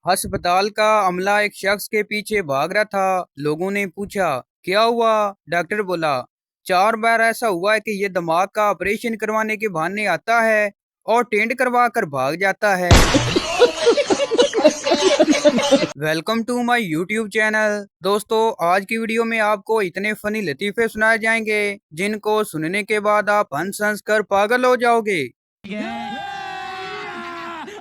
अस्पताल का अमला एक शख्स के पीछे भाग रहा था। लोगों ने पूछा, क्या हुआ? डॉक्टर बोला, 4 बार ऐसा हुआ है कि ये दिमाग का ऑपरेशन करवाने के बहाने आता है और टेंट करवा कर भाग जाता है। Welcome to my YouTube channel. दोस्तों, आज की वीडियो में आपको इतने फनी लतीफे सुनाए जाएंगे जिनको सुनने के बाद आप हंस हंस कर पागल हो जाओगे।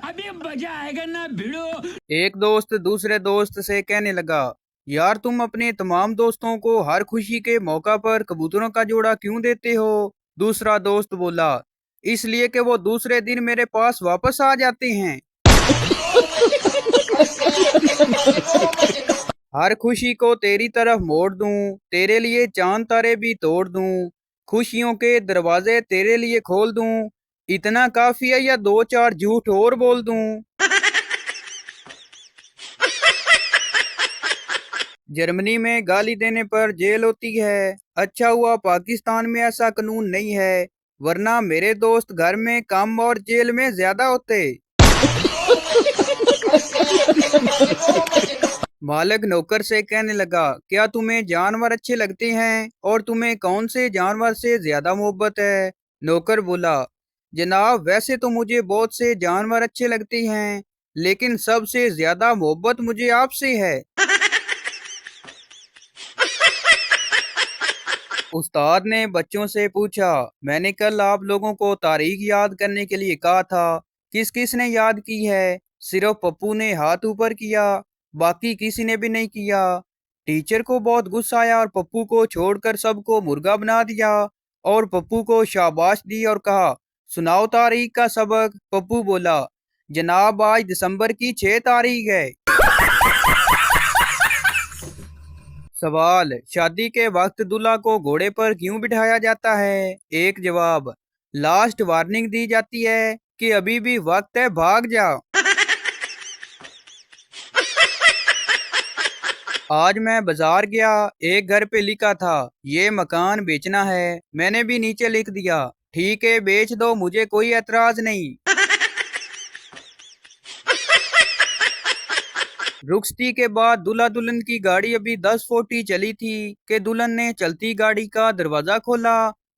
अभी मजा आएगा ना भिड़ो। एक दोस्त दूसरे दोस्त से कहने लगा, यार तुम अपने तमाम दोस्तों को हर खुशी के मौका पर कबूतरों का जोड़ा क्यों देते हो? दूसरा दोस्त बोला, इसलिए कि वो दूसरे दिन मेरे पास वापस आ जाते हैं। हर खुशी को तेरी तरफ मोड़ दूं, तेरे लिए चांद तारे भी तोड़ दूं, खुशियों के दरवाजे तेरे लिए खोल दूं, इतना काफी है या दो चार झूठ और बोल दूं? जर्मनी में गाली देने पर जेल होती है। अच्छा हुआ पाकिस्तान में ऐसा कानून नहीं है, वरना मेरे दोस्त घर में कम और जेल में ज्यादा होते। मालिक नौकर से कहने लगा, क्या तुम्हें जानवर अच्छे लगते हैं और तुम्हें कौन से जानवर से ज्यादा मोहब्बत है? नौकर बोला, जनाब वैसे तो मुझे बहुत से जानवर अच्छे लगते हैं, लेकिन सबसे ज्यादा मोहब्बत मुझे आपसे है। उस्ताद ने बच्चों से पूछा, मैंने कल आप लोगों को तारीख याद करने के लिए कहा था, किस किस ने याद की है? सिर्फ पप्पू ने हाथ ऊपर किया, बाकी किसी ने भी नहीं किया। टीचर को बहुत गुस्सा आया और पप्पू को छोड़कर सबको मुर्गा बना दिया और पप्पू को शाबाश दी और कहा, सुनाओ तारीख का सबक। पप्पू बोला, जनाब आज दिसंबर की 6 तारीख है। सवाल, शादी के वक्त दूल्हा को घोड़े पर क्यों बिठाया जाता है? एक जवाब, लास्ट वार्निंग दी जाती है कि अभी भी वक्त है, भाग जा। आज मैं बाजार गया, एक घर पे लिखा था, ये मकान बेचना है। मैंने भी नीचे लिख दिया, ठीक है बेच दो, मुझे कोई एतराज नहीं। रुखसती के बाद दूल्हा दुल्हन की गाड़ी अभी 10 फुट चली थी कि दुल्हन ने चलती गाड़ी का दरवाजा खोला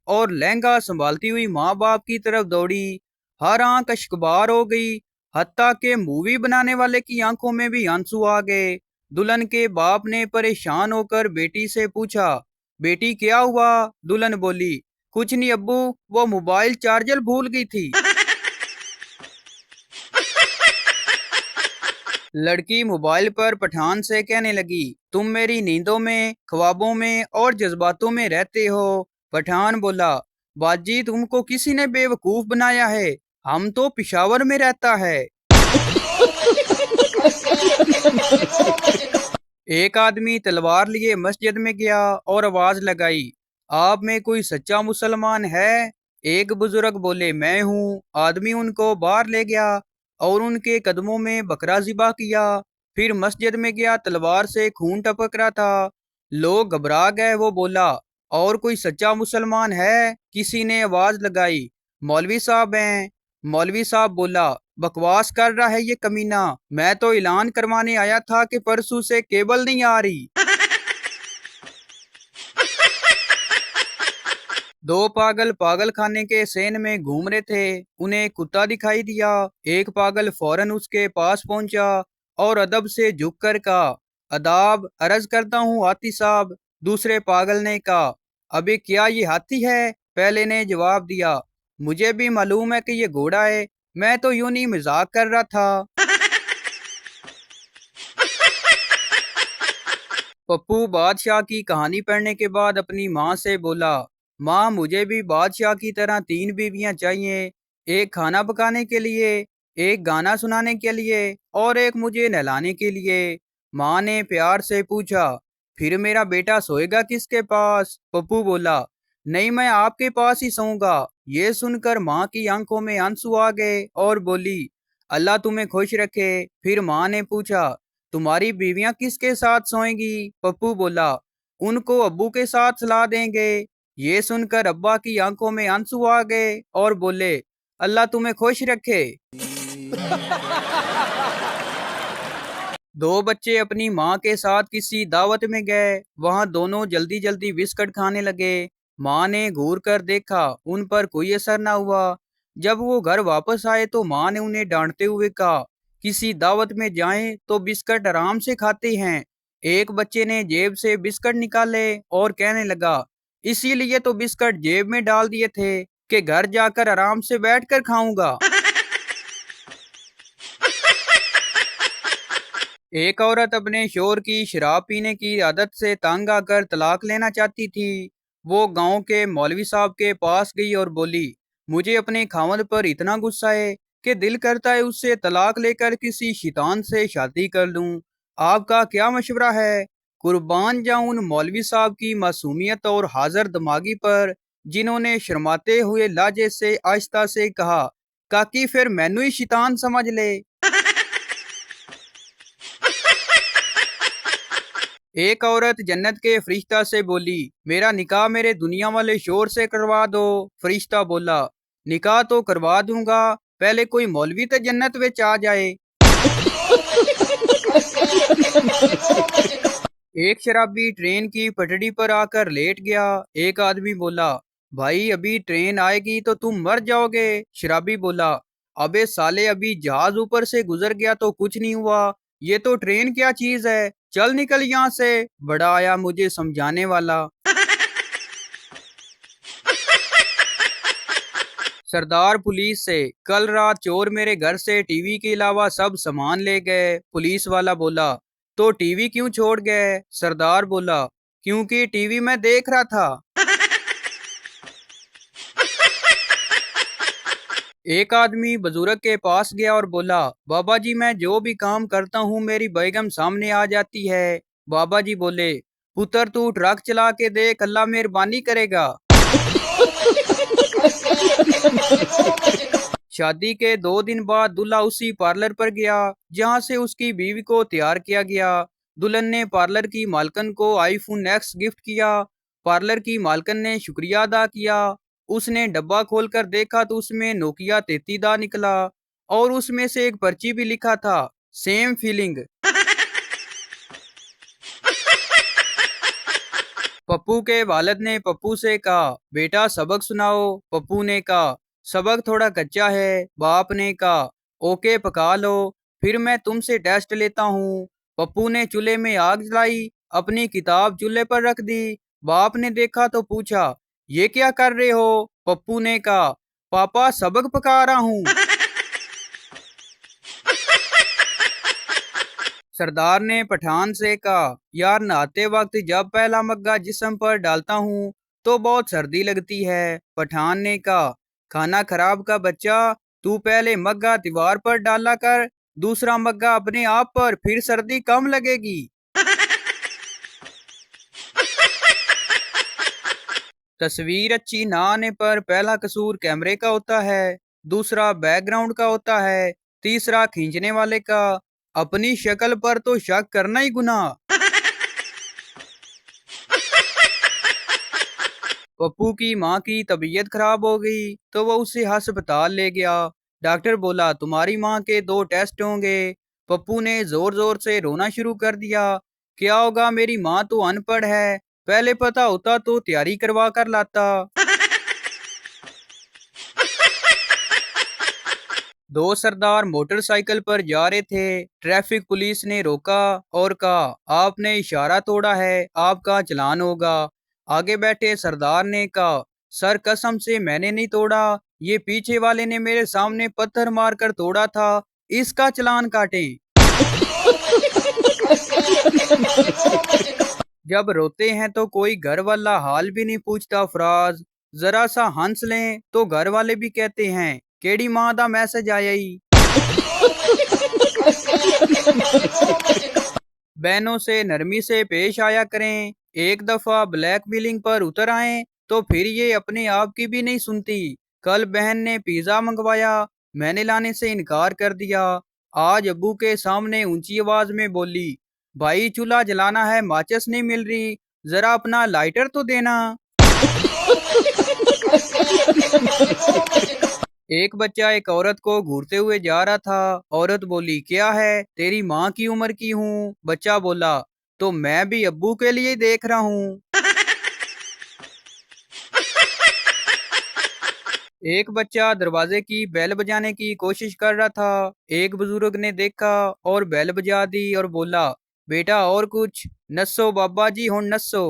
और लहंगा संभालती हुई माँ बाप की तरफ दौड़ी। हर आंख अश्कबार हो गई, हत्ता के मूवी बनाने वाले की आंखों में भी आंसू आ गए। दुल्हन के बाप ने परेशान होकर बेटी से पूछा, बेटी क्या हुआ? दुल्हन बोली, कुछ नहीं अब्बू, वो मोबाइल चार्जर भूल गई थी। लड़की मोबाइल पर पठान से कहने लगी, तुम मेरी नींदों में, ख्वाबों में और जज्बातों में रहते हो। पठान बोला, बाजी तुमको किसी ने बेवकूफ बनाया है, हम तो पिशावर में रहता है। एक आदमी तलवार लिए मस्जिद में गया और आवाज लगाई, आप में कोई सच्चा मुसलमान है? एक बुजुर्ग बोले, मैं हूँ। आदमी उनको बाहर ले गया और उनके कदमों में बकरा ज़िबा किया। फिर मस्जिद में गया, तलवार से खून टपक रहा था। लोग घबरा गए। वो बोला, और कोई सच्चा मुसलमान है? किसी ने आवाज लगाई, मौलवी साहब हैं। मौलवी साहब बोला, बकवास कर रहा है ये कमीना, मैं तो ऐलान करवाने आया था कि परसों से केबल नहीं आ रही। दो पागल पागल खाने के सेन में घूम रहे थे। उन्हें कुत्ता दिखाई दिया। एक पागल फौरन उसके पास पहुंचा और अदब से झुक कर कहा, अदाब अर्ज करता हूँ हाथी साहब। दूसरे पागल ने कहा, अबे क्या ये हाथी है? पहले ने जवाब दिया, मुझे भी मालूम है कि ये घोड़ा है, मैं तो यूं ही मजाक कर रहा था। पप्पू बादशाह की कहानी पढ़ने के बाद अपनी माँ से बोला, माँ मुझे भी बादशाह की तरह 3 बीवियां चाहिए, एक खाना पकाने के लिए, एक गाना सुनाने के लिए और एक मुझे नहलाने के लिए। माँ ने प्यार से पूछा, फिर मेरा बेटा सोएगा किसके पास? पप्पू बोला, नहीं मैं आपके पास ही सोऊंगा। ये सुनकर माँ की आंखों में आंसू आ गए और बोली, अल्लाह तुम्हें खुश रखे। फिर माँ ने पूछा, तुम्हारी बीवियां किसके साथ सोएंगी? पप्पू बोला, उनको अब्बू के साथ सला देंगे। ये सुनकर अब्बा की आंखों में आंसू आ गए और बोले, अल्लाह तुम्हें खुश रखे। दो बच्चे अपनी माँ के साथ किसी दावत में गए। वहां दोनों जल्दी जल्दी बिस्किट खाने लगे। माँ ने घूर कर देखा, उन पर कोई असर ना हुआ। जब वो घर वापस आए तो माँ ने उन्हें डांटते हुए कहा, किसी दावत में जाएं तो बिस्किट आराम से खाते हैं। एक बच्चे ने जेब से बिस्किट निकाले और कहने लगा, इसीलिए तो बिस्किट जेब में डाल दिए थे कि घर जाकर आराम से बैठकर खाऊंगा। एक औरत अपने शोहर की शराब पीने की आदत से तंग आकर तलाक लेना चाहती थी। वो गांव के मौलवी साहब के पास गई और बोली, मुझे अपने खावंद पर इतना गुस्सा है कि दिल करता है उससे तलाक लेकर किसी शैतान से शादी कर लूं। आपका क्या मशवरा है? कुर्बान जाऊं उन मौलवी साहब की मासूमियत और हाजिर दिमागी पर, जिन्होंने शर्माते हुए लहजे से आहिस्ता से कहा, काकी फिर मैनू ही शैतान समझ ले। एक औरत जन्नत के फरिश्ता से बोली, मेरा निकाह मेरे दुनिया वाले शोर से करवा दो। फरिश्ता बोला, निकाह तो करवा दूंगा, पहले कोई मौलवी तो जन्नत विच आ जाए। एक शराबी ट्रेन की पटड़ी पर आकर लेट गया। एक आदमी बोला, भाई अभी ट्रेन आएगी तो तुम मर जाओगे। शराबी बोला, अबे साले अभी जहाज ऊपर से गुजर गया तो कुछ नहीं हुआ, ये तो ट्रेन क्या चीज है, चल निकल यहाँ से। बड़ा आया मुझे समझाने वाला। सरदार पुलिस से, कल रात चोर मेरे घर से टीवी के अलावा सब सामान ले गए। पुलिस वाला बोला, तो टीवी क्यों छोड़ गए? सरदार बोला, क्योंकि टीवी मैं देख रहा था। एक आदमी बुजुर्ग के पास गया और बोला, बाबा जी मैं जो भी काम करता हूँ मेरी बेगम सामने आ जाती है। बाबा जी बोले, पुत्र तू ट्रक चला के देख, अल्लाह मेहरबानी करेगा। शादी के 2 दिन बाद दूल्हा उसी पार्लर पर गया जहां से उसकी बीवी को तैयार किया गया। दुल्हन ने पार्लर की मालकन को आईफोन एक्स गिफ्ट किया। पार्लर की मालकन ने शुक्रिया अदा किया। उसने डब्बा खोलकर देखा तो उसमें नोकिया 3310 निकला और उसमें से एक पर्ची भी लिखा था, सेम फीलिंग। पप्पू के वालिद ने पप्पू से कहा, बेटा सबक सुनाओ। पप्पू ने कहा, सबक थोड़ा कच्चा है। बाप ने कहा, ओके पका लो, फिर मैं तुमसे टेस्ट लेता हूँ। पप्पू ने चूल्हे में आग जलाई, अपनी किताब चूल्हे पर रख दी। बाप ने देखा तो पूछा, ये क्या कर रहे हो? पप्पू ने कहा, पापा सबक पका रहा हूँ। सरदार ने पठान से कहा, यार नहाते वक्त जब पहला मग्गा जिस्म पर डालता हूँ तो बहुत सर्दी लगती है। पठान ने कहा, खाना खराब का बच्चा, तू पहले मग्गा दीवार पर डाला कर, दूसरा मग्गा अपने आप पर, फिर सर्दी कम लगेगी। तस्वीर अच्छी ना आने पर पहला कसूर कैमरे का होता है, दूसरा बैकग्राउंड का होता है, तीसरा खींचने वाले का। अपनी शक्ल पर तो शक करना ही गुनाह। पप्पू की माँ की तबीयत खराब हो गई तो वो उसे अस्पताल ले गया। डॉक्टर बोला, तुम्हारी माँ के 2 टेस्ट होंगे। पप्पू ने जोर जोर से रोना शुरू कर दिया, क्या होगा, मेरी माँ तो अनपढ़ है, पहले पता होता तो तैयारी करवा कर लाता। दो सरदार मोटरसाइकिल पर जा रहे थे। ट्रैफिक पुलिस ने रोका और कहा, आपने इशारा तोड़ा है, आपका चालान होगा। आगे बैठे सरदार ने कहा, सर कसम से मैंने नहीं तोड़ा, ये पीछे वाले ने मेरे सामने पत्थर मारकर तोड़ा था, इसका चालान काटें। जब रोते हैं तो कोई घर वाला हाल भी नहीं पूछता फराज, जरा सा हंस लें तो घर वाले भी कहते हैं, केड़ी माँ दा मैसेज आया ही। बहनों से नरमी से पेश आया करें। एक दफा ब्लैकमेलिंग पर उतर आए तो फिर ये अपने आप की भी नहीं सुनती। कल बहन ने पिज्जा मंगवाया, मैंने लाने से इनकार कर दिया। आज अब्बू के सामने ऊंची आवाज में बोली, भाई चूल्हा जलाना है, माचिस नहीं मिल रही, जरा अपना लाइटर तो देना। एक बच्चा एक औरत को घूरते हुए जा रहा था। औरत बोली, क्या है, तेरी माँ की उम्र की हूँ। बच्चा बोला, तो मैं भी अब्बू के लिए ही देख रहा हूँ। एक बच्चा दरवाजे की बेल बजाने की कोशिश कर रहा था। एक बुजुर्ग ने देखा और बेल बजा दी और बोला, बेटा और कुछ, नस्सो बाबा जी हुन नस्सो।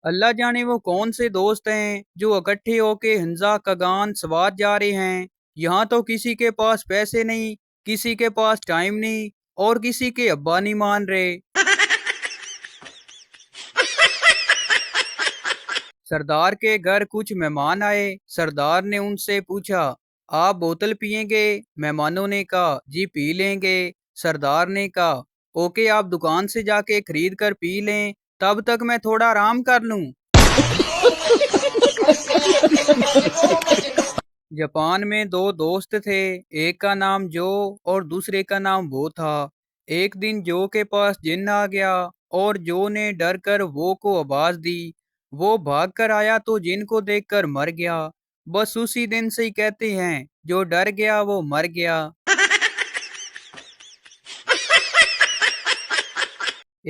अल्लाह जाने वो कौन से दोस्त हैं जो इकट्ठे होके हंजा कगान स्वाद जा रहे हैं। यहाँ तो किसी के पास पैसे नहीं, किसी के पास टाइम नहीं, और किसी के अब्बा नहीं मान रहे। सरदार के घर कुछ मेहमान आए। सरदार ने उनसे पूछा, आप बोतल पियेंगे? मेहमानों ने कहा, जी पी लेंगे। सरदार ने कहा, ओके, आप दुकान से जाके खरीद कर पी लें, तब तक मैं थोड़ा आराम कर लूं। जापान में दो दोस्त थे। एक का नाम जो और दूसरे का नाम वो था। एक दिन जो के पास जिन्न आ गया और जो ने डर कर वो को आवाज दी। वो भाग कर आया तो जिन को देखकर मर गया। बस उसी दिन से ही कहते हैं, जो डर गया वो मर गया।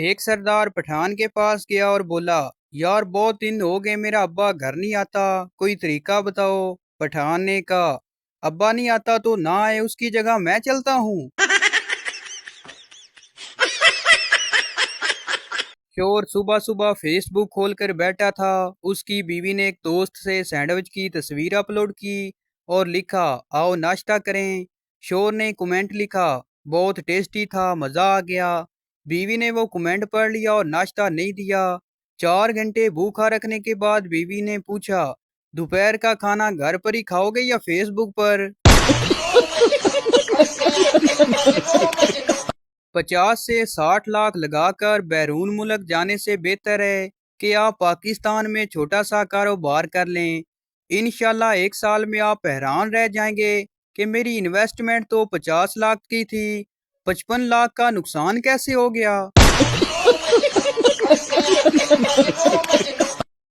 एक सरदार पठान के पास गया और बोला, यार बहुत दिन हो गए, मेरा अब्बा घर नहीं आता, कोई तरीका बताओ। पठान ने कहा, अब्बा नहीं आता तो ना आए, उसकी जगह मैं चलता हूँ। शोर सुबह सुबह फेसबुक खोलकर बैठा था। उसकी बीवी ने एक दोस्त से सैंडविच की तस्वीर अपलोड की और लिखा, आओ नाश्ता करें। शोर ने कमेंट लिखा, बहुत टेस्टी था, मजा आ गया। बीवी ने वो कमेंट पढ़ लिया और नाश्ता नहीं दिया। 4 घंटे भूखा रखने के बाद बीवी ने पूछा, दोपहर का खाना घर पर ही खाओगे या फेसबुक पर? 50 से 60 लाख लगाकर बैरून मुल्क जाने से बेहतर है कि आप पाकिस्तान में छोटा सा कारोबार कर लें। इंशाल्लाह 1 साल में आप हैरान रह जाएंगे कि मेरी इन्वेस्टमेंट तो 50 लाख की थी, 55 लाख का नुकसान कैसे हो गया।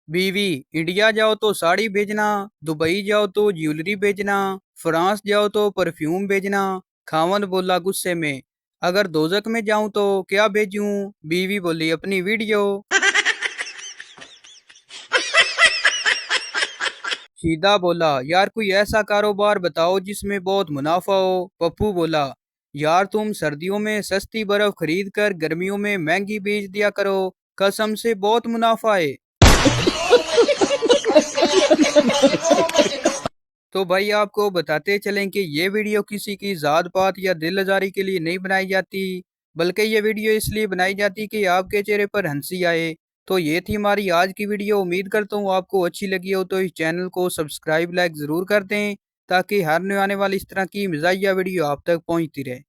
बीवी, इंडिया जाओ तो साड़ी भेजना, दुबई जाओ तो ज्वेलरी भेजना, फ्रांस जाओ तो परफ्यूम भेजना। खावंद बोला गुस्से में, अगर दोजक में जाऊं तो क्या भेजूं? बीवी बोली, अपनी वीडियो। शीदा बोला, यार कोई ऐसा कारोबार बताओ जिसमें बहुत मुनाफा हो। पप्पू बोला, यार तुम सर्दियों में सस्ती बर्फ खरीद कर गर्मियों में महंगी बेच दिया करो, कसम से बहुत मुनाफा है। तो भाई आपको बताते चलें कि ये वीडियो किसी की जात पात या दिल आजारी के लिए नहीं बनाई जाती, बल्कि ये वीडियो इसलिए बनाई जाती कि आपके चेहरे पर हंसी आए। तो ये थी हमारी आज की वीडियो। उम्मीद करता हूँ आपको अच्छी लगी हो, तो इस चैनल को सब्सक्राइब लाइक ज़रूर कर दें ताकि हर नए आने वाली इस तरह की मज़ाहिया वीडियो आप तक पहुँचती रहे।